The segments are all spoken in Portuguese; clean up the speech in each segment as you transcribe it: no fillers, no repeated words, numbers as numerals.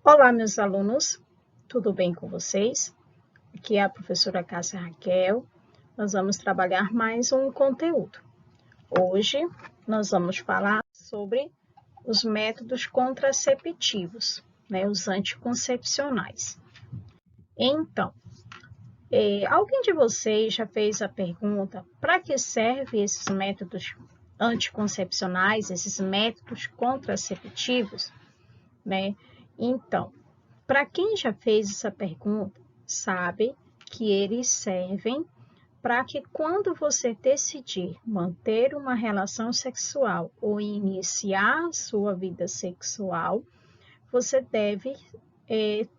Olá, meus alunos, tudo bem com vocês? Aqui é a professora Cássia Raquel. Nós vamos trabalhar mais um conteúdo. Hoje, nós vamos falar sobre os métodos contraceptivos, os anticoncepcionais. Então, alguém de vocês já fez a pergunta: para que servem esses métodos anticoncepcionais, esses métodos contraceptivos, né? Então, para quem já fez essa pergunta, sabe que eles servem para que quando você decidir manter uma relação sexual ou iniciar sua vida sexual, você deve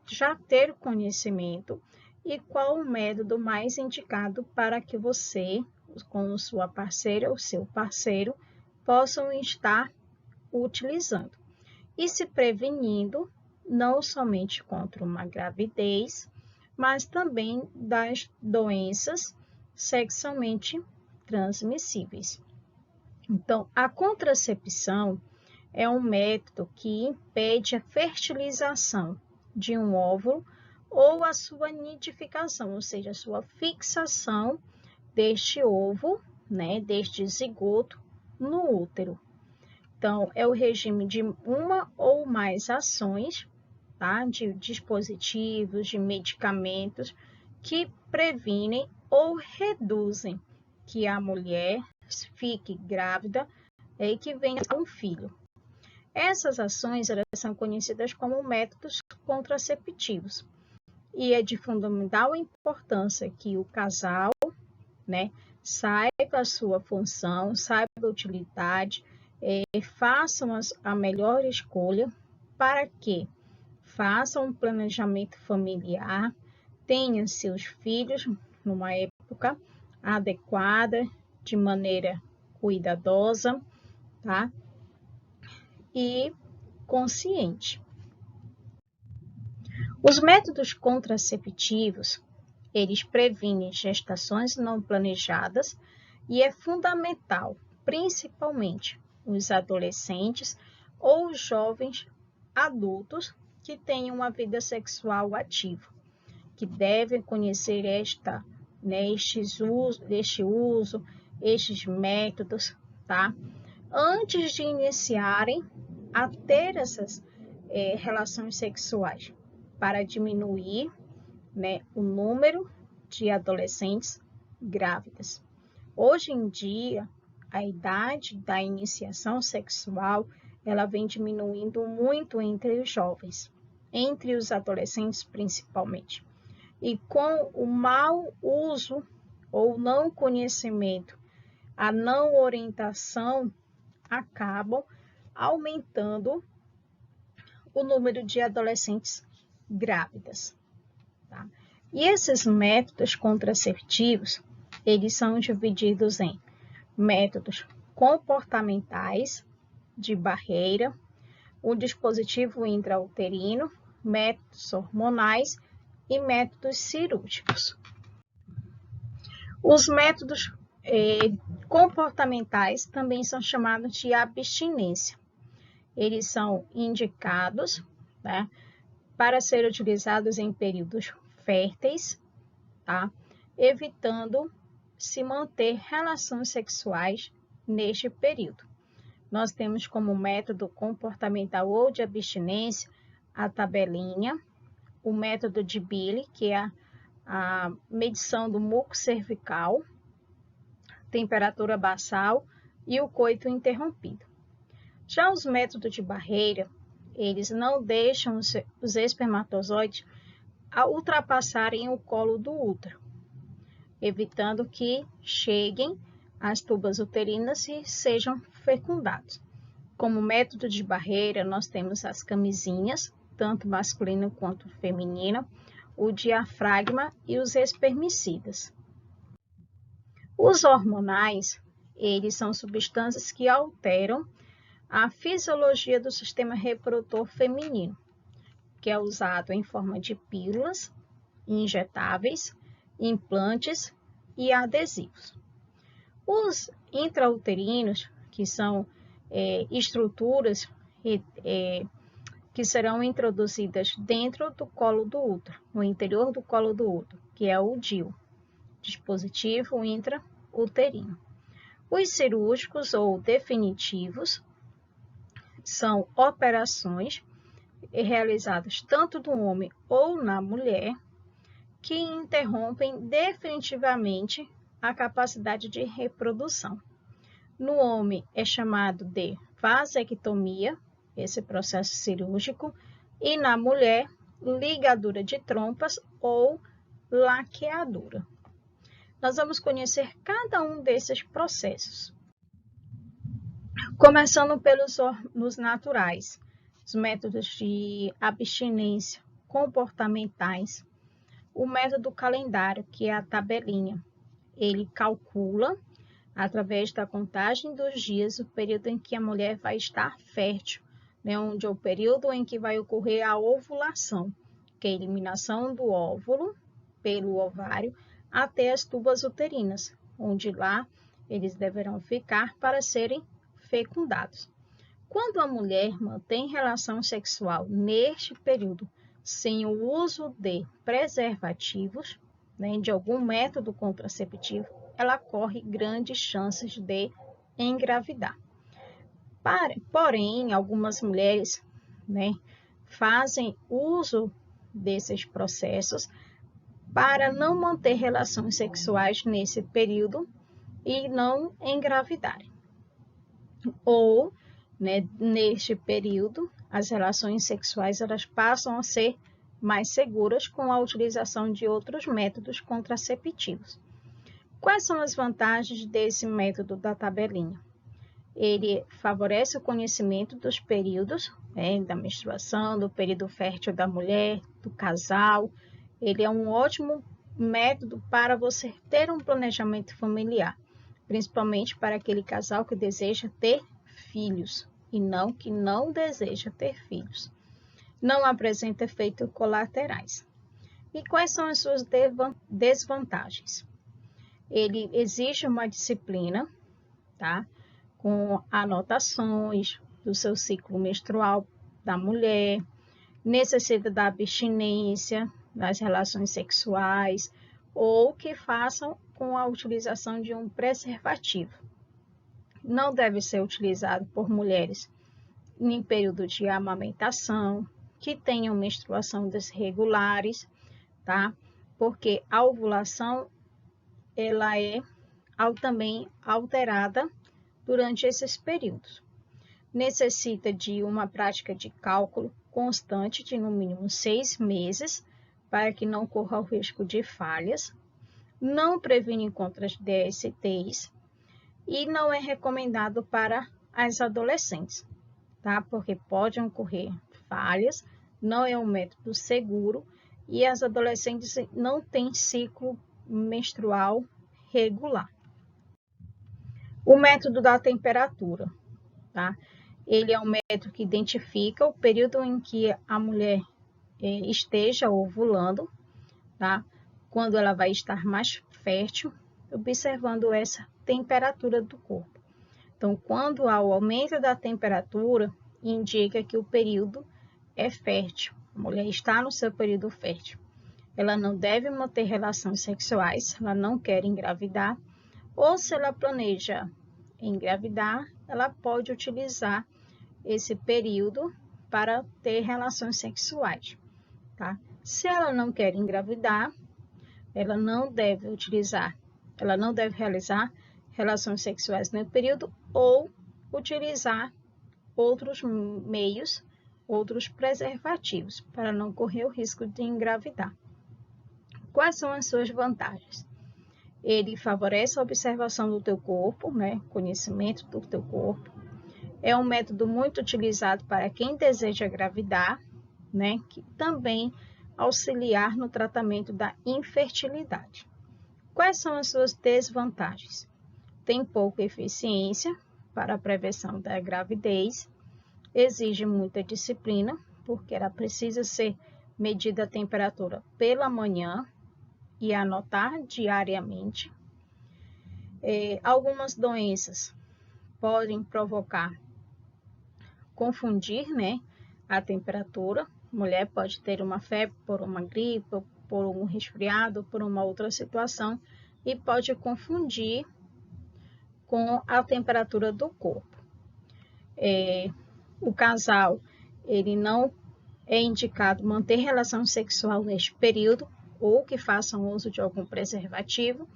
já ter conhecimento e qual o método mais indicado para que você, com sua parceira ou seu parceiro, possam estar utilizando e se prevenindo não somente contra uma gravidez, mas também das doenças sexualmente transmissíveis. Então, a contracepção é um método que impede a fertilização de um óvulo ou a sua nidificação, ou seja, a sua fixação deste ovo, deste zigoto no útero. Então, é o regime de uma ou mais ações, tá? De dispositivos, de medicamentos que previnem ou reduzem que a mulher fique grávida e que venha um filho. Essas ações elas são conhecidas como métodos contraceptivos e é de fundamental importância que o casal, saiba a sua função, saiba a utilidade, façam a melhor escolha para que façam um planejamento familiar, tenham seus filhos numa época adequada, de maneira cuidadosa, tá? E consciente. Os métodos contraceptivos, eles previnem gestações não planejadas e é fundamental, principalmente os adolescentes ou os jovens adultos que tenham uma vida sexual ativa, que devem conhecer este uso, estes métodos, tá? Antes de iniciarem a ter essas relações sexuais, para diminuir o número de adolescentes grávidas. Hoje em dia, a idade da iniciação sexual, ela vem diminuindo muito entre os jovens, entre os adolescentes principalmente. E com o mau uso ou não conhecimento, a não orientação, acabam aumentando o número de adolescentes grávidas. Tá? E esses métodos contraceptivos, eles são divididos em métodos comportamentais, de barreira, o dispositivo intrauterino, métodos hormonais e métodos cirúrgicos. Os métodos comportamentais também são chamados de abstinência. Eles são indicados, para ser utilizados em períodos férteis, tá? Evitando se manter relações sexuais neste período. Nós temos como método comportamental ou de abstinência a tabelinha, o método de Bille, que é a medição do muco cervical, temperatura basal e o coito interrompido. Já os métodos de barreira, eles não deixam os espermatozoides ultrapassarem o colo do útero, evitando que cheguem às tubas uterinas e sejam fecundados. Como método de barreira, nós temos as camisinhas, tanto masculina quanto feminina, o diafragma e os espermicidas. Os hormonais, eles são substâncias que alteram a fisiologia do sistema reprodutor feminino, que é usado em forma de pílulas, injetáveis, implantes e adesivos. Os intrauterinos, que são estruturas que serão introduzidas dentro do colo do útero, no interior do colo do útero, que é o DIU, dispositivo intrauterino. Os cirúrgicos ou definitivos são operações realizadas tanto no homem ou na mulher que interrompem definitivamente a capacidade de reprodução. No homem é chamado de vasectomia, esse processo cirúrgico, e na mulher, ligadura de trompas ou laqueadura. Nós vamos conhecer cada um desses processos. Começando pelos naturais, os métodos de abstinência comportamentais, o método calendário, que é a tabelinha. Ele calcula, através da contagem dos dias, o período em que a mulher vai estar fértil, né? Onde é o período em que vai ocorrer a ovulação, que é a eliminação do óvulo pelo ovário até as tubas uterinas, onde lá eles deverão ficar para serem fecundados. Quando a mulher mantém relação sexual neste período sem o uso de preservativos, né, de algum método contraceptivo, ela corre grandes chances de engravidar. Porém, algumas mulheres, né, fazem uso desses processos para não manter relações sexuais nesse período e não engravidarem. Ou, né, neste período, as relações sexuais elas passam a ser mais seguras com a utilização de outros métodos contraceptivos. Quais são as vantagens desse método da tabelinha? Ele favorece o conhecimento dos períodos, né, da menstruação, do período fértil da mulher, do casal. Ele é um ótimo método para você ter um planejamento familiar, principalmente para aquele casal que deseja ter filhos e não que não deseja ter filhos. Não apresenta efeitos colaterais. E quais são as suas desvantagens? Ele exige uma disciplina, tá? Com anotações do seu ciclo menstrual da mulher, necessita da abstinência das relações sexuais ou que façam com a utilização de um preservativo. Não deve ser utilizado por mulheres em período de amamentação, que tenham menstruação desregulares, tá? Porque a ovulação ela é também alterada durante esses períodos. Necessita de uma prática de cálculo constante de no mínimo 6 meses para que não corra o risco de falhas. Não previne contra as DSTs e não é recomendado para as adolescentes, tá? Porque podem ocorrer falhas, não é um método seguro e as adolescentes não têm ciclo menstrual regular. O método da temperatura, tá? Ele é um método que identifica o período em que a mulher esteja ovulando, tá? Quando ela vai estar mais fértil, observando essa temperatura do corpo. Então, quando há o aumento da temperatura, indica que o período é fértil. A mulher está no seu período fértil. Ela não deve manter relações sexuais, ela não quer engravidar, ou se ela planeja engravidar, ela pode utilizar esse período para ter relações sexuais, tá? Se ela não quer engravidar, ela não deve realizar relações sexuais no período ou utilizar outros meios, outros preservativos, para não correr o risco de engravidar. Quais são as suas vantagens? Ele favorece a observação do teu corpo, né? Conhecimento do teu corpo. É um método muito utilizado para quem deseja engravidar, né? Que também auxiliar no tratamento da infertilidade. Quais são as suas desvantagens? Tem pouca eficiência para a prevenção da gravidez, exige muita disciplina, porque ela precisa ser medida a temperatura pela manhã e anotar diariamente. Algumas doenças podem provocar, confundir, né, a temperatura. Mulher pode ter uma febre por uma gripe, por um resfriado, por uma outra situação e pode confundir com a temperatura do corpo. O casal, ele não é indicado manter relação sexual neste período ou que façam uso de algum preservativo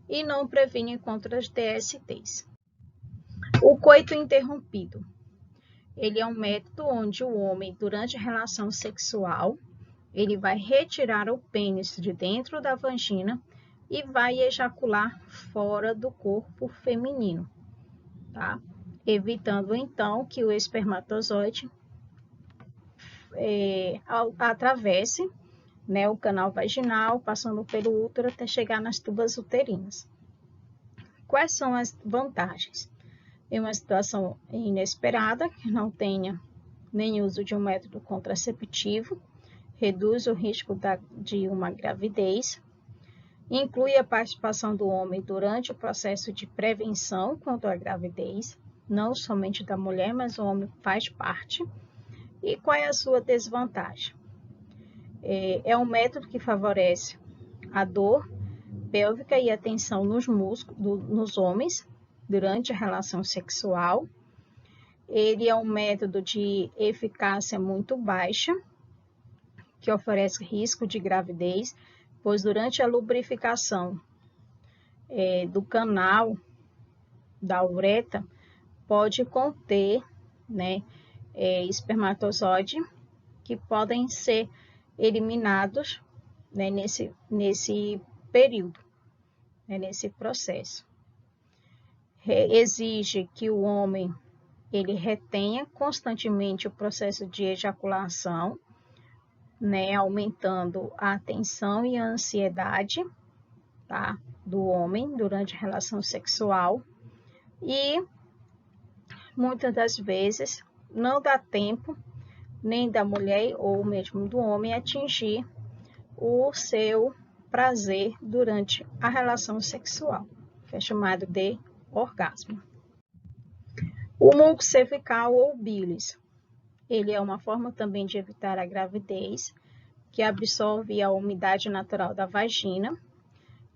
e não previne contra as DSTs. O coito interrompido. Ele é um método onde o homem, durante a relação sexual, ele vai retirar o pênis de dentro da vagina e vai ejacular fora do corpo feminino, tá? Evitando então que o espermatozoide atravesse, né, o canal vaginal, passando pelo útero até chegar nas tubas uterinas. Quais são as vantagens? Em uma situação inesperada, que não tenha nem uso de um método contraceptivo, reduz o risco de uma gravidez, inclui a participação do homem durante o processo de prevenção contra a gravidez, não somente da mulher, mas o homem faz parte. E qual é a sua desvantagem? É um método que favorece a dor pélvica e a tensão nos músculos, nos homens, durante a relação sexual. Ele é um método de eficácia muito baixa, que oferece risco de gravidez, pois durante a lubrificação do canal da uretra, pode conter, né, espermatozoide que podem ser eliminados, né, nesse período, né, nesse processo. Exige que o homem ele retenha constantemente o processo de ejaculação, né, aumentando a tensão e a ansiedade, tá, do homem durante a relação sexual. E muitas das vezes não dá tempo nem da mulher ou mesmo do homem atingir o seu prazer durante a relação sexual, que é chamado de orgasmo. O muco cervical ou bilis, ele é uma forma também de evitar a gravidez, que absorve a umidade natural da vagina,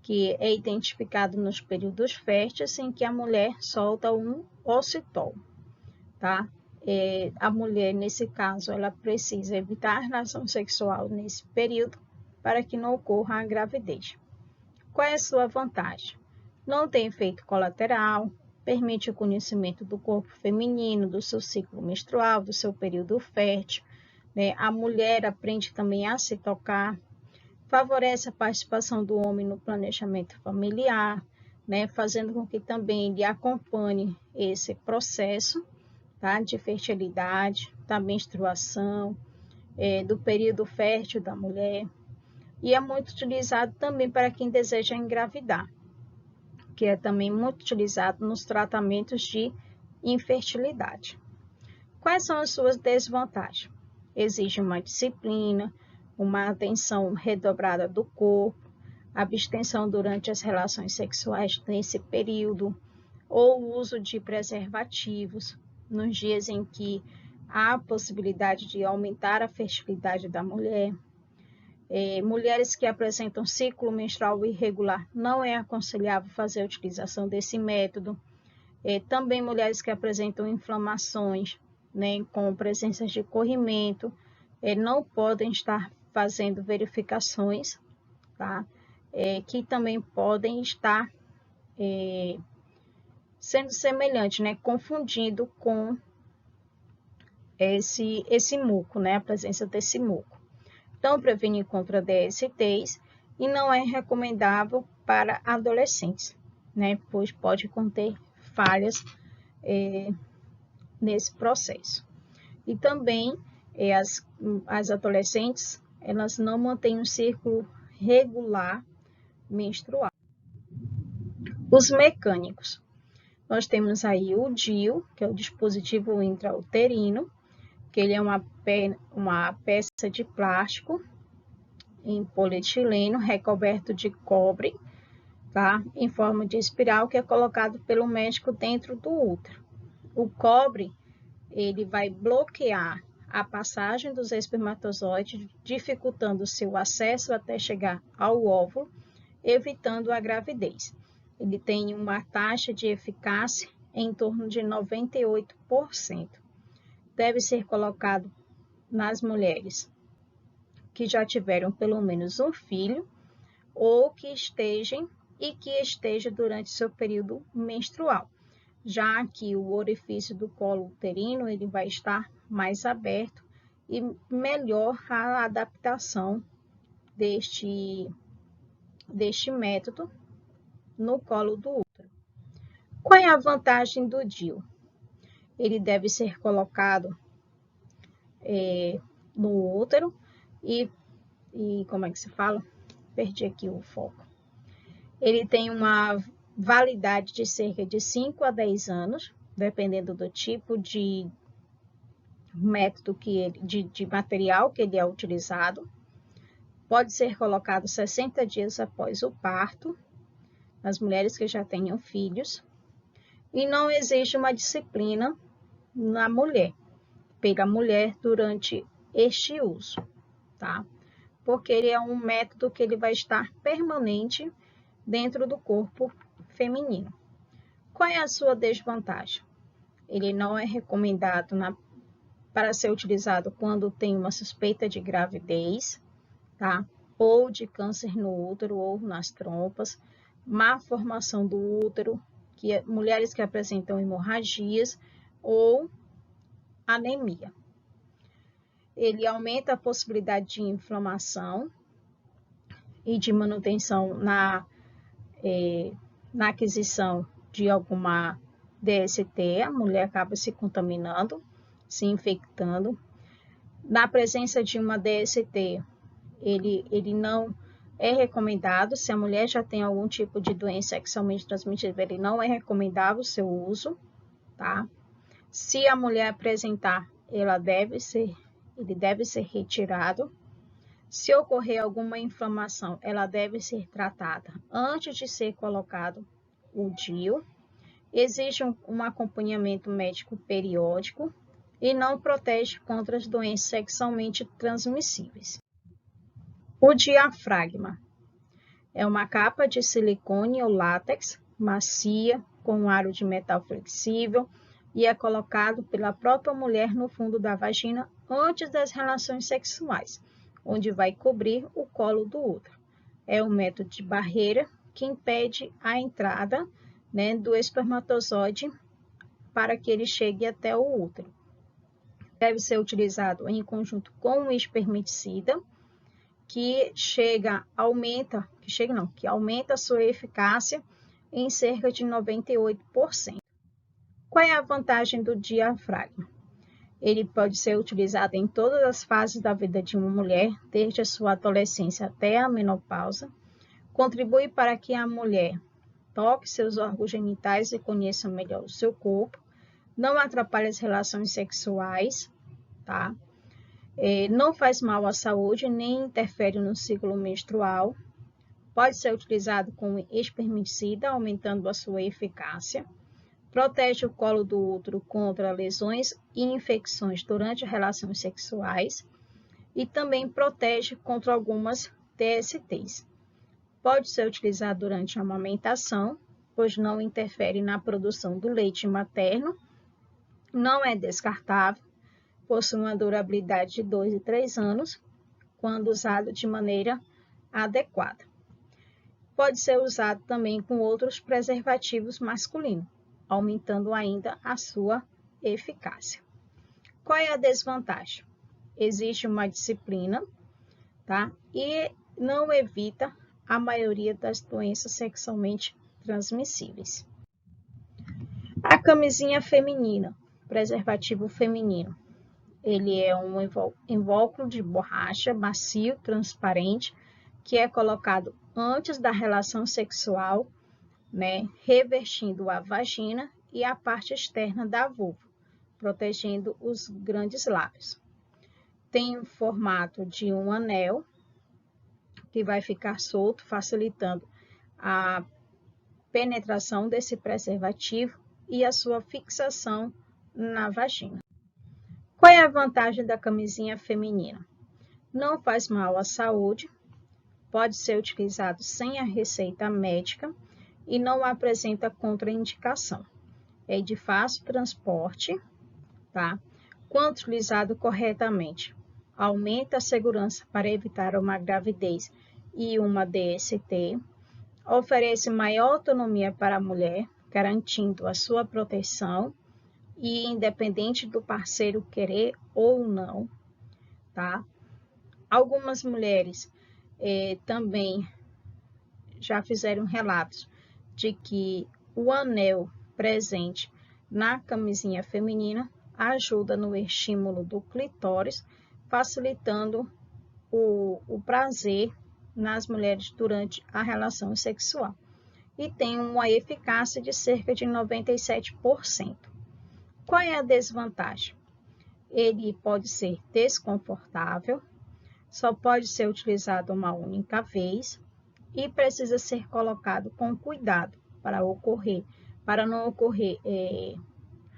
que é identificado nos períodos férteis em que a mulher solta um ocitol, tá? A mulher, nesse caso, ela precisa evitar a relação sexual nesse período para que não ocorra a gravidez. Qual é a sua vantagem? Não tem efeito colateral, permite o conhecimento do corpo feminino, do seu ciclo menstrual, do seu período fértil, né? A mulher aprende também a se tocar, favorece a participação do homem no planejamento familiar, né? Fazendo com que também ele acompanhe esse processo, tá? De fertilidade, da menstruação, do período fértil da mulher. E é muito utilizado também para quem deseja engravidar, que é também muito utilizado nos tratamentos de infertilidade. Quais são as suas desvantagens? Exige uma disciplina, uma atenção redobrada do corpo, abstenção durante as relações sexuais nesse período, ou o uso de preservativos nos dias em que há a possibilidade de aumentar a fertilidade da mulher. Mulheres que apresentam ciclo menstrual irregular, não é aconselhável fazer a utilização desse método. Também mulheres que apresentam inflamações, né, com presença de corrimento, não podem estar fazendo verificações, tá? Que também podem estar sendo semelhantes, né, confundindo com esse muco, né, a presença desse muco. Então, prevenir contra DSTs e não é recomendável para adolescentes, né, pois pode conter falhas nesse processo. E também as adolescentes, elas não mantêm um ciclo regular menstrual. Os mecânicos. Nós temos aí o DIU, que é o dispositivo intrauterino, que ele é uma peça de plástico em polietileno recoberto de cobre, tá? Em forma de espiral, que é colocado pelo médico dentro do útero. O cobre, ele vai bloquear a passagem dos espermatozoides, dificultando seu acesso até chegar ao óvulo, evitando a gravidez. Ele tem uma taxa de eficácia em torno de 98%. Deve ser colocado nas mulheres que já tiveram pelo menos um filho ou que esteja durante seu período menstrual, já que o orifício do colo uterino ele vai estar mais aberto e melhor a adaptação deste método no colo do útero. Qual é a vantagem do DIU? Ele deve ser colocado no útero e como é que se fala? Perdi aqui o foco. Ele tem uma validade de cerca de 5 a 10 anos, dependendo do tipo de método de material que ele é utilizado. Pode ser colocado 60 dias após o parto, nas mulheres que já tenham filhos. E não existe uma disciplina pela mulher durante este uso, tá? Porque ele é um método que ele vai estar permanente dentro do corpo feminino. Qual é a sua desvantagem? Ele não é recomendado para ser utilizado quando tem uma suspeita de gravidez, tá? Ou de câncer no útero ou nas trompas, má formação do útero, mulheres que apresentam hemorragias ou anemia. Ele aumenta a possibilidade de inflamação e de manutenção na aquisição de alguma DST, a mulher acaba se contaminando, se infectando. Na presença de uma DST, ele não é recomendado, se a mulher já tem algum tipo de doença sexualmente transmissível, ele não é recomendável o seu uso, tá? Se a mulher apresentar, ele deve ser retirado. Se ocorrer alguma inflamação, ela deve ser tratada antes de ser colocado o DIU. Existe um acompanhamento médico periódico e não protege contra as doenças sexualmente transmissíveis. O diafragma é uma capa de silicone ou látex macia com um aro de metal flexível e é colocado pela própria mulher no fundo da vagina antes das relações sexuais, onde vai cobrir o colo do útero. É um método de barreira que impede a entrada, do espermatozoide para que ele chegue até o útero. Deve ser utilizado em conjunto com um espermicida, que aumenta a sua eficácia em cerca de 98%. Qual é a vantagem do diafragma? Ele pode ser utilizado em todas as fases da vida de uma mulher, desde a sua adolescência até a menopausa. Contribui para que a mulher toque seus órgãos genitais e conheça melhor o seu corpo. Não atrapalha as relações sexuais, tá? Não faz mal à saúde, nem interfere no ciclo menstrual. Pode ser utilizado com espermicida, aumentando a sua eficácia. Protege o colo do útero contra lesões e infecções durante as relações sexuais e também protege contra algumas DSTs. Pode ser utilizado durante a amamentação, pois não interfere na produção do leite materno, não é descartável, possui uma durabilidade de 2 e 3 anos, quando usado de maneira adequada. Pode ser usado também com outros preservativos masculinos, aumentando ainda a sua eficácia. Qual é a desvantagem? Existe uma disciplina, tá? E não evita a maioria das doenças sexualmente transmissíveis. A camisinha feminina, preservativo feminino. Ele é um invólucro de borracha macio, transparente, que é colocado antes da relação sexual, revestindo a vagina e a parte externa da vulva, protegendo os grandes lábios. Tem o formato de um anel, que vai ficar solto, facilitando a penetração desse preservativo e a sua fixação na vagina. Qual é a vantagem da camisinha feminina? Não faz mal à saúde, pode ser utilizado sem a receita médica e não apresenta contraindicação. É de fácil transporte, tá? Quando utilizado corretamente, aumenta a segurança para evitar uma gravidez e uma DST, oferece maior autonomia para a mulher, garantindo a sua proteção e independente do parceiro querer ou não, tá? Algumas mulheres também já fizeram relatos de que o anel presente na camisinha feminina ajuda no estímulo do clitóris, facilitando o prazer nas mulheres durante a relação sexual. E tem uma eficácia de cerca de 97%. Qual é a desvantagem? Ele pode ser desconfortável, só pode ser utilizado uma única vez e precisa ser colocado com cuidado para não ocorrer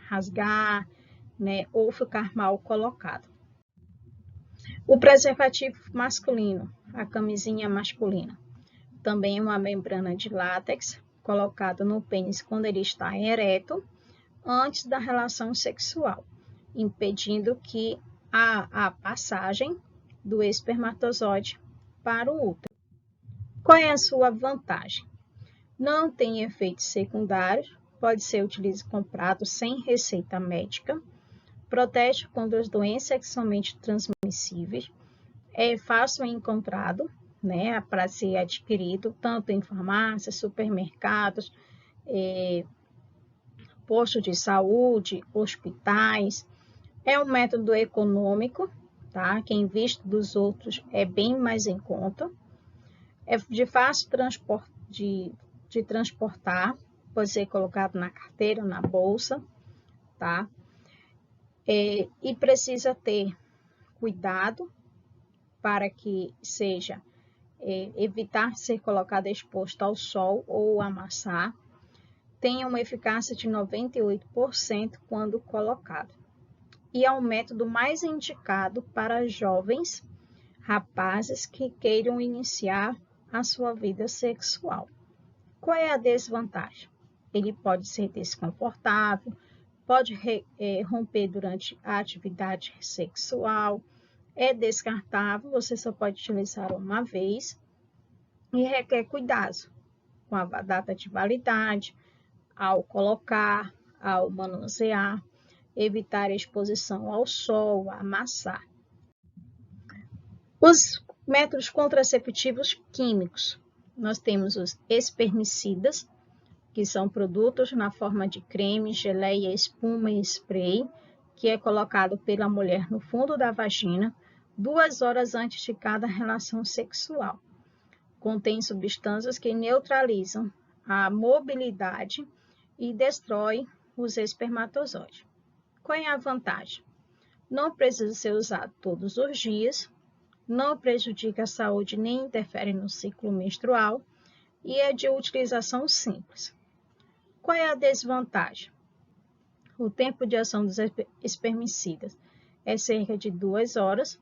rasgar, né, ou ficar mal colocado. O preservativo masculino, a camisinha masculina, também é uma membrana de látex colocada no pênis quando ele está ereto, antes da relação sexual, impedindo que a passagem do espermatozoide para o útero. Qual é a sua vantagem? Não tem efeitos secundários, pode ser comprado sem receita médica, protege contra as doenças sexualmente transmissíveis, é fácil encontrado, né, para ser adquirido tanto em farmácias, supermercados, postos de saúde, hospitais. É um método econômico, tá? Que em vista dos outros é bem mais em conta. É de fácil de transportar, pode ser colocado na carteira, na bolsa, tá? E precisa ter cuidado para que seja evitar ser colocado exposto ao sol ou amassar. Tem uma eficácia de 98% quando colocado. E é o método mais indicado para jovens rapazes que queiram iniciar a sua vida sexual. Qual é a desvantagem? Ele pode ser desconfortável, pode romper durante a atividade sexual, é descartável, você só pode utilizar uma vez e requer cuidado com a data de validade, ao colocar, ao manusear, evitar a exposição ao sol, amassar. Os métodos contraceptivos químicos. Nós temos os espermicidas, que são produtos na forma de creme, geleia, espuma e spray, que é colocado pela mulher no fundo da vagina 2 horas antes de cada relação sexual. Contém substâncias que neutralizam a mobilidade e destrói os espermatozoides. Qual é a vantagem? Não precisa ser usado todos os dias, não prejudica a saúde nem interfere no ciclo menstrual e é de utilização simples. Qual é a desvantagem? O tempo de ação dos espermicidas é cerca de 2 horas,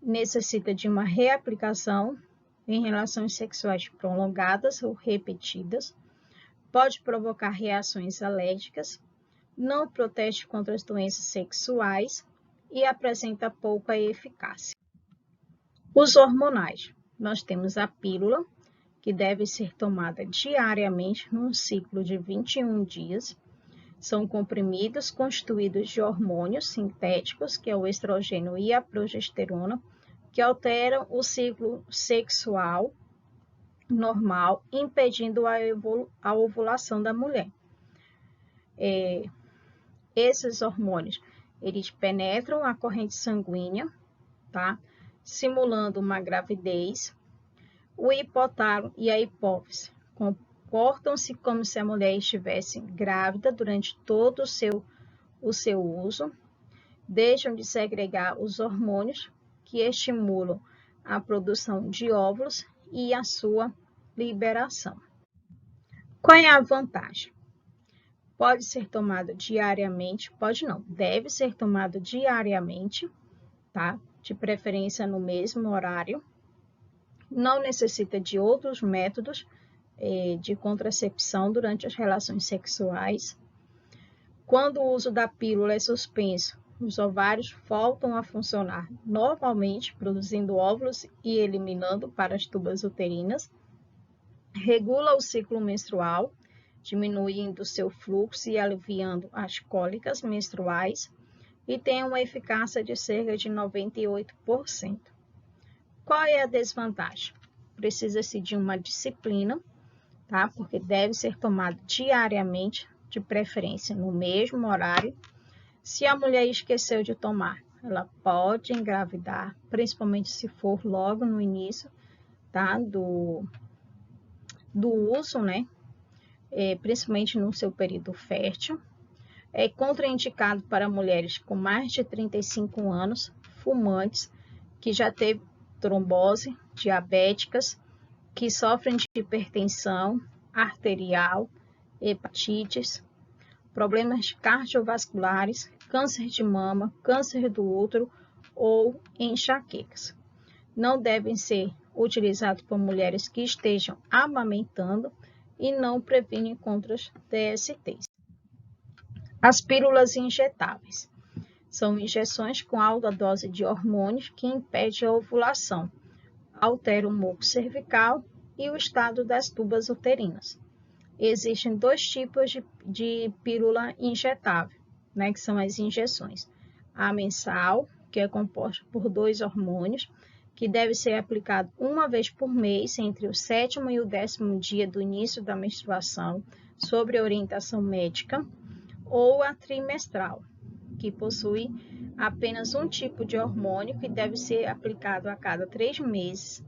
necessita de uma reaplicação em relações sexuais prolongadas ou repetidas, pode provocar reações alérgicas, não protege contra as doenças sexuais e apresenta pouca eficácia. Os hormonais. Nós temos a pílula, que deve ser tomada diariamente num ciclo de 21 dias. São comprimidos constituídos de hormônios sintéticos, que é o estrogênio e a progesterona, que alteram o ciclo sexual normal, impedindo a ovulação da mulher. Esses hormônios, eles penetram a corrente sanguínea, tá? Simulando uma gravidez. O hipotálamo e a hipófise comportam-se como se a mulher estivesse grávida durante todo o seu uso, deixam de segregar os hormônios que estimulam a produção de óvulos e a sua liberação. Qual é a vantagem? Pode ser tomado diariamente, pode não, deve ser tomado diariamente, tá? De preferência no mesmo horário. Não necessita de outros métodos de contracepção durante as relações sexuais. Quando o uso da pílula é suspenso, os ovários voltam a funcionar normalmente, produzindo óvulos e eliminando para as tubas uterinas. Regula o ciclo menstrual, diminuindo seu fluxo e aliviando as cólicas menstruais, e tem uma eficácia de cerca de 98%. Qual é a desvantagem? Precisa-se de uma disciplina, tá? Porque deve ser tomado diariamente, de preferência no mesmo horário. Se a mulher esqueceu de tomar, ela pode engravidar, principalmente se for logo no início, tá? Do uso, né? Principalmente no seu período fértil. É contraindicado para mulheres com mais de 35 anos, fumantes, que já teve trombose, diabéticas, que sofrem de hipertensão arterial, hepatites, problemas cardiovasculares, câncer de mama, câncer do útero ou enxaquecas. Não devem ser utilizados por mulheres que estejam amamentando e não previnem contra as DSTs. As pílulas injetáveis são injeções com alta dose de hormônios que impedem a ovulação, alteram o muco cervical e o estado das tubas uterinas. Existem dois tipos de pílula injetável, né, que são as injeções. A mensal, que é composta por 2 hormônios, que deve ser aplicado uma vez por mês entre o 7º e o 10º dia do início da menstruação, sob orientação médica, ou a trimestral, que possui apenas um tipo de hormônio que deve ser aplicado a cada 3 meses,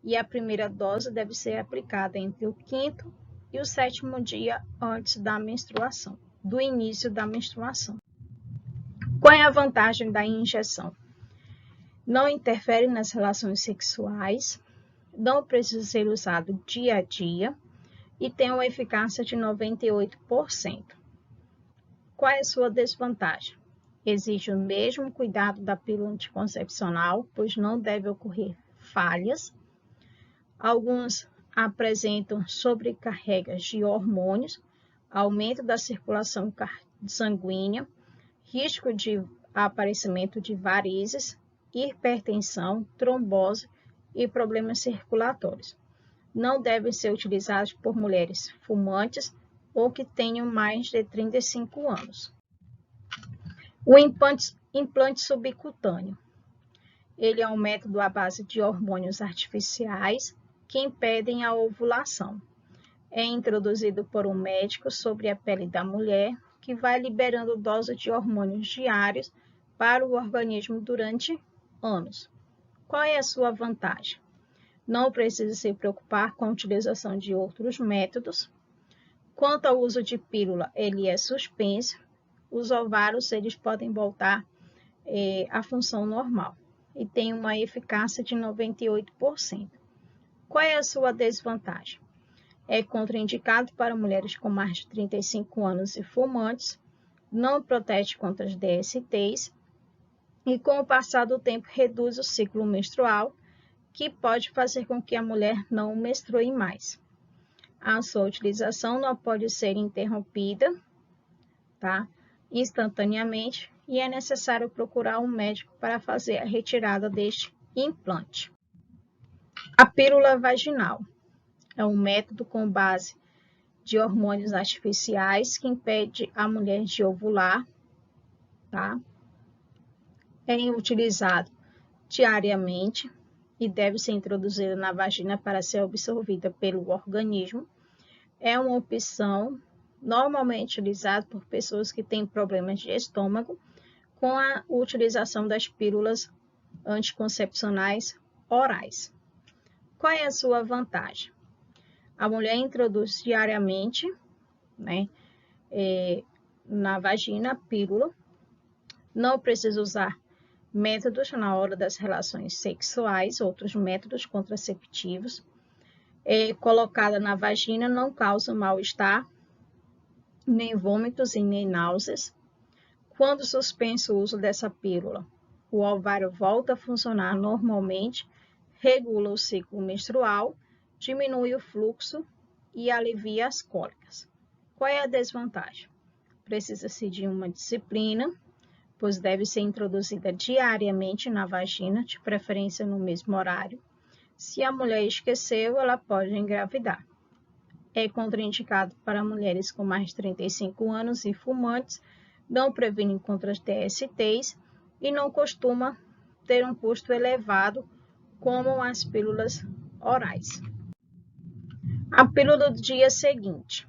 e a primeira dose deve ser aplicada entre o 5º e o 7º dia antes da menstruação, do início da menstruação. Qual é a vantagem da injeção? Não interfere nas relações sexuais, não precisa ser usado dia a dia e tem uma eficácia de 98%. Qual é a sua desvantagem? Exige o mesmo cuidado da pílula anticoncepcional, pois não deve ocorrer falhas. Alguns apresentam sobrecargas de hormônios, aumento da circulação sanguínea, risco de aparecimento de varizes, hipertensão, trombose e problemas circulatórios. Não devem ser utilizados por mulheres fumantes ou que tenham mais de 35 anos. O implante subcutâneo. Ele é um método à base de hormônios artificiais que impedem a ovulação. É introduzido por um médico sobre a pele da mulher, que vai liberando doses de hormônios diários para o organismo durante anos. Qual é a sua vantagem? Não precisa se preocupar com a utilização de outros métodos. Quanto ao uso de pílula, ele é suspenso. Os ovários eles podem voltar à função normal e tem uma eficácia de 98%. Qual é a sua desvantagem? É contraindicado para mulheres com mais de 35 anos e fumantes, não protege contra as DSTs e, com o passar do tempo, reduz o ciclo menstrual, que pode fazer com que a mulher não menstrue mais. A sua utilização não pode ser interrompida, tá? Instantaneamente, e é necessário procurar um médico para fazer a retirada deste implante. A pílula vaginal é um método com base de hormônios artificiais que impede a mulher de ovular, tá? É utilizado diariamente e deve ser introduzida na vagina para ser absorvida pelo organismo. É uma opção normalmente utilizada por pessoas que têm problemas de estômago, com a utilização das pílulas anticoncepcionais orais. Qual é a sua vantagem? A mulher introduz diariamente, né, na vagina a pílula, não precisa usar métodos na hora das relações sexuais, outros métodos contraceptivos. Colocada na vagina não causa mal-estar nem vômitos e nem náuseas. Quando suspenso o uso dessa pílula, o ovário volta a funcionar normalmente, regula o ciclo menstrual, diminui o fluxo e alivia as cólicas. Qual é a desvantagem? Precisa-se de uma disciplina, pois deve ser introduzida diariamente na vagina, de preferência no mesmo horário. Se a mulher esqueceu, ela pode engravidar. É contraindicado para mulheres com mais de 35 anos e fumantes, não previne contra as DSTs e não costuma ter um custo elevado como as pílulas orais. A pílula do dia seguinte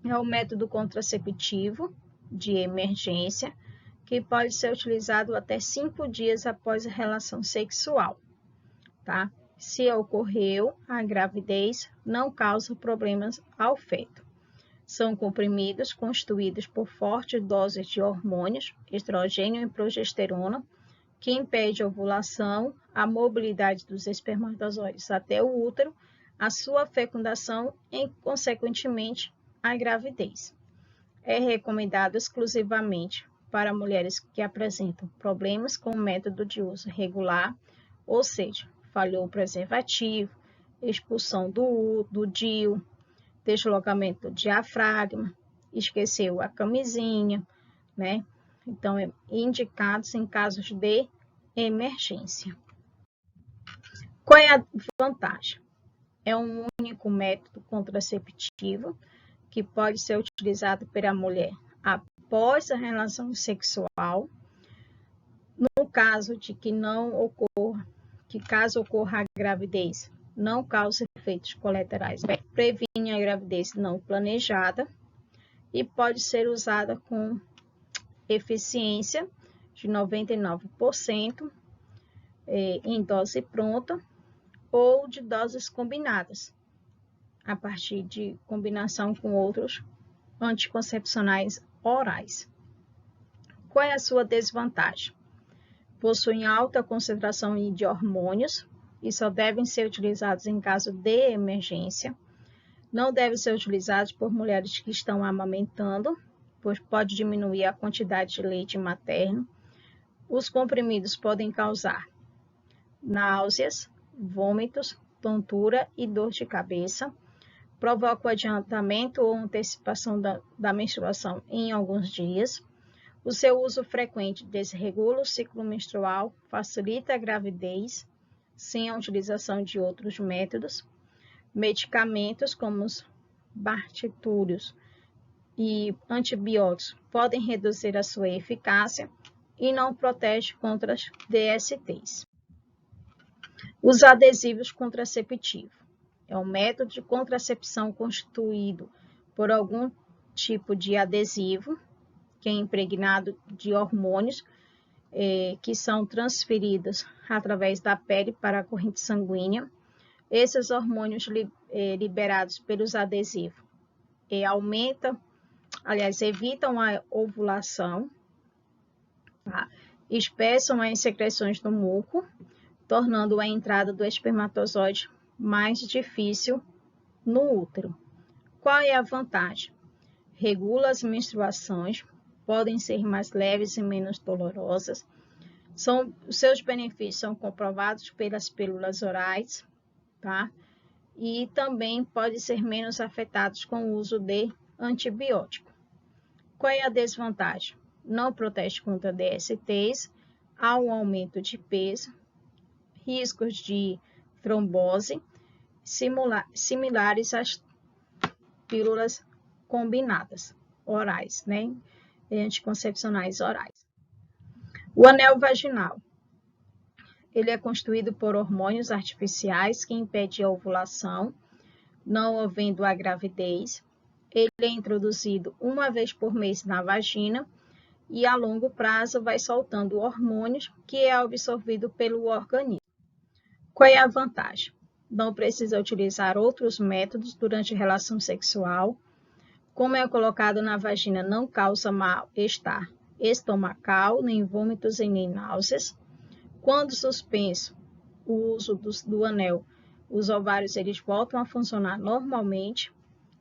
é o método contraceptivo de emergência, que pode ser utilizado até 5 dias após a relação sexual, tá? Se ocorreu a gravidez, não causa problemas ao feto. São comprimidos constituídos por fortes doses de hormônios, estrogênio e progesterona, que impede a ovulação, a mobilidade dos espermatozoides até o útero, a sua fecundação e, consequentemente, a gravidez. É recomendado exclusivamente para mulheres que apresentam problemas com o método de uso regular, ou seja, falhou o preservativo, expulsão do DIU, deslocamento do diafragma, esqueceu a camisinha, né? Então, é indicados em casos de emergência. Qual é a vantagem? É um único método contraceptivo que pode ser utilizado pela mulher após a relação sexual, no caso de que caso ocorra a gravidez, não cause efeitos colaterais, previne a gravidez não planejada e pode ser usada com eficiência de 99% em dose pronta ou de doses combinadas, a partir de combinação com outros anticoncepcionais orais. Qual é a sua desvantagem? Possuem alta concentração de hormônios e só devem ser utilizados em caso de emergência. Não devem ser utilizados por mulheres que estão amamentando, pois pode diminuir a quantidade de leite materno. Os comprimidos podem causar náuseas, vômitos, tontura e dor de cabeça. Provoca o adiantamento ou antecipação da menstruação em alguns dias. O seu uso frequente desregula o ciclo menstrual, facilita a gravidez, sem a utilização de outros métodos. Medicamentos como os barbitúricos e antibióticos podem reduzir a sua eficácia e não protege contra as DSTs. Os adesivos contraceptivos. É um método de contracepção constituído por algum tipo de adesivo, que é impregnado de hormônios que são transferidos através da pele para a corrente sanguínea. Esses hormônios liberados pelos adesivos evitam a ovulação, tá? Espessam as secreções do muco, tornando a entrada do espermatozoide mais difícil no útero. Qual é a vantagem? Regula as menstruações, podem ser mais leves e menos dolorosas. Seus benefícios são comprovados pelas pílulas orais, tá? E também pode ser menos afetados com o uso de antibiótico. Qual é a desvantagem? Não protege contra DSTs, há um aumento de peso, riscos de trombose, similares às pílulas combinadas orais, né? Anticoncepcionais orais. O anel vaginal. Ele é constituído por hormônios artificiais que impedem a ovulação, não havendo a gravidez. Ele é introduzido uma vez por mês na vagina e a longo prazo vai soltando hormônios que é absorvido pelo organismo. Qual é a vantagem? Não precisa utilizar outros métodos durante a relação sexual. Como é colocado na vagina, não causa mal-estar estomacal, nem vômitos e nem náuseas. Quando suspenso o uso do anel, os ovários eles voltam a funcionar normalmente.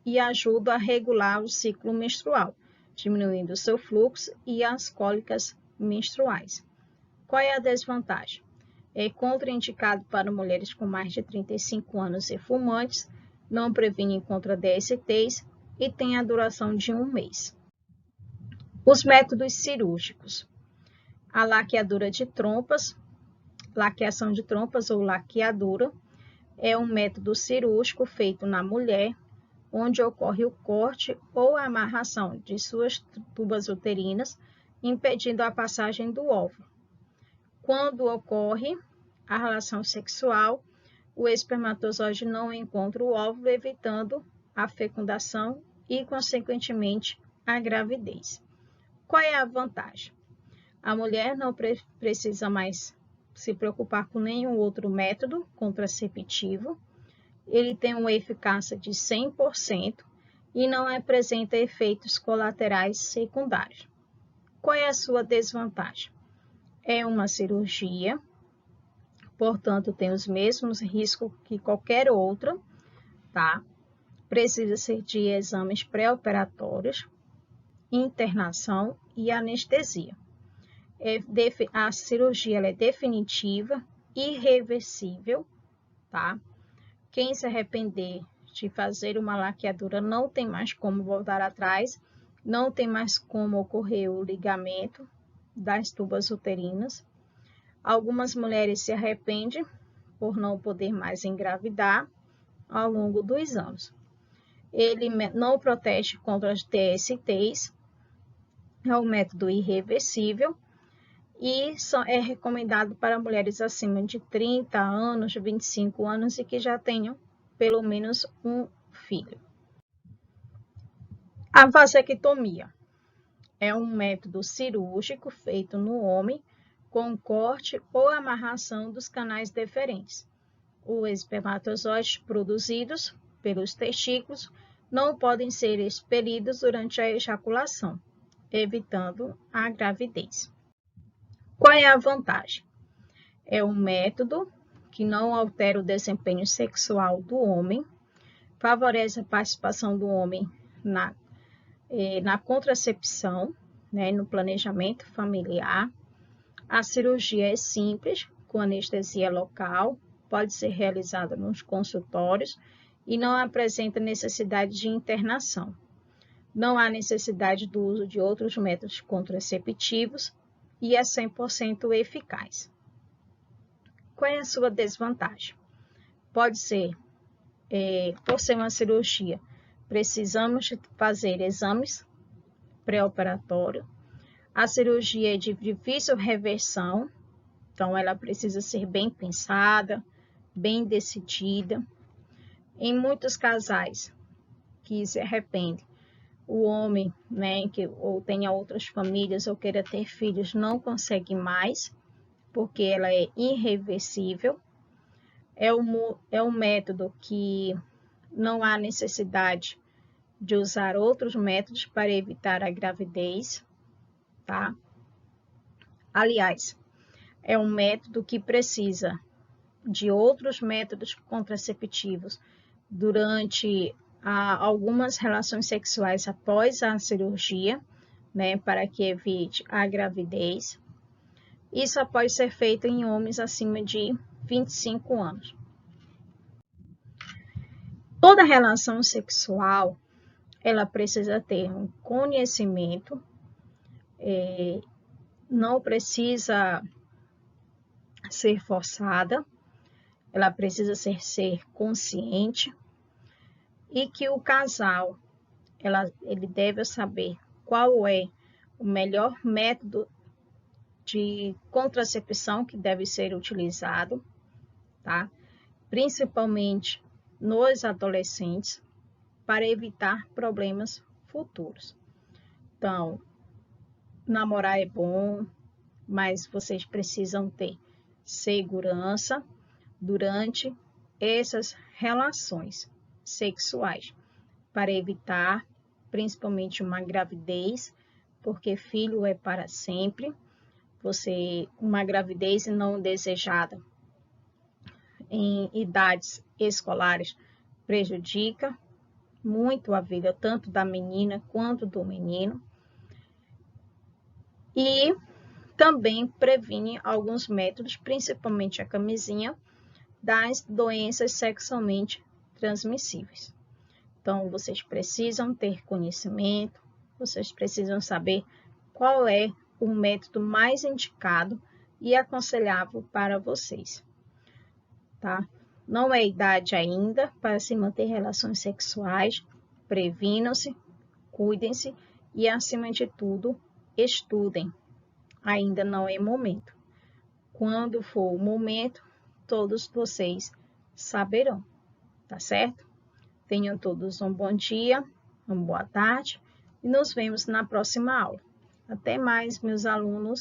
e ajuda a regular o ciclo menstrual, diminuindo o seu fluxo e as cólicas menstruais. Qual é a desvantagem? É contraindicado para mulheres com mais de 35 anos e fumantes, não previne contra DSTs e tem a duração de 1 mês. Os métodos cirúrgicos. A laqueadura de trompas, laqueação de trompas ou laqueadura, é um método cirúrgico feito na mulher, onde ocorre o corte ou a amarração de suas tubas uterinas, impedindo a passagem do óvulo. Quando ocorre a relação sexual, o espermatozoide não encontra o óvulo, evitando a fecundação e, consequentemente, a gravidez. Qual é a vantagem? A mulher não precisa mais se preocupar com nenhum outro método contraceptivo. Ele tem uma eficácia de 100% e não apresenta efeitos colaterais secundários. Qual é a sua desvantagem? É uma cirurgia, portanto, tem os mesmos riscos que qualquer outra, tá? Precisa-se de exames pré-operatórios, internação e anestesia. A cirurgia é definitiva, irreversível, tá? Quem se arrepender de fazer uma laqueadura não tem mais como voltar atrás, não tem mais como ocorrer o ligamento das tubas uterinas. Algumas mulheres se arrependem por não poder mais engravidar ao longo dos anos. Ele não protege contra as DSTs, é um método irreversível e só é recomendado para mulheres acima de 30 anos, 25 anos e que já tenham pelo menos um filho. A vasectomia é um método cirúrgico feito no homem com corte ou amarração dos canais deferentes. Os espermatozoides produzidos pelos testículos não podem ser expelidos durante a ejaculação, evitando a gravidez. Qual é a vantagem? É um método que não altera o desempenho sexual do homem, favorece a participação do homem na contracepção, né, no planejamento familiar. A cirurgia é simples, com anestesia local, pode ser realizada nos consultórios e não apresenta necessidade de internação. Não há necessidade do uso de outros métodos contraceptivos e é 100% eficaz. Qual é a sua desvantagem? Pode ser, por ser uma cirurgia, precisamos fazer exames pré-operatórios. A cirurgia é de difícil reversão, então ela precisa ser bem pensada, bem decidida. Em muitos casais que se arrependem, o homem, né, ou tenha outras famílias ou queira ter filhos, não consegue mais, porque ela é irreversível. É um método que não há necessidade de usar outros métodos para evitar a gravidez, tá? Aliás, é um método que precisa de outros métodos contraceptivos durante algumas relações sexuais após a cirurgia, né, para que evite a gravidez. Isso pode ser feito em homens acima de 25 anos. Toda relação sexual, ela precisa ter um conhecimento, não precisa ser forçada, ela precisa ser consciente e que o casal, ele deve saber qual é o melhor método de contracepção que deve ser utilizado, tá? Principalmente nos adolescentes, para evitar problemas futuros. Então, namorar é bom, mas vocês precisam ter segurança durante essas relações sexuais, para evitar principalmente uma gravidez, porque filho é para sempre. Uma gravidez não desejada em idades escolares prejudica muito a vida, tanto da menina quanto do menino. E também previne alguns métodos, principalmente a camisinha, das doenças sexualmente transmissíveis. Então, vocês precisam ter conhecimento, vocês precisam saber qual é o método mais indicado e aconselhável para vocês, tá? Não é idade ainda para se manter relações sexuais, previnam-se, cuidem-se e, acima de tudo, estudem. Ainda não é momento. Quando for o momento, todos vocês saberão, tá certo? Tenham todos um bom dia, uma boa tarde e nos vemos na próxima aula. Até mais, meus alunos.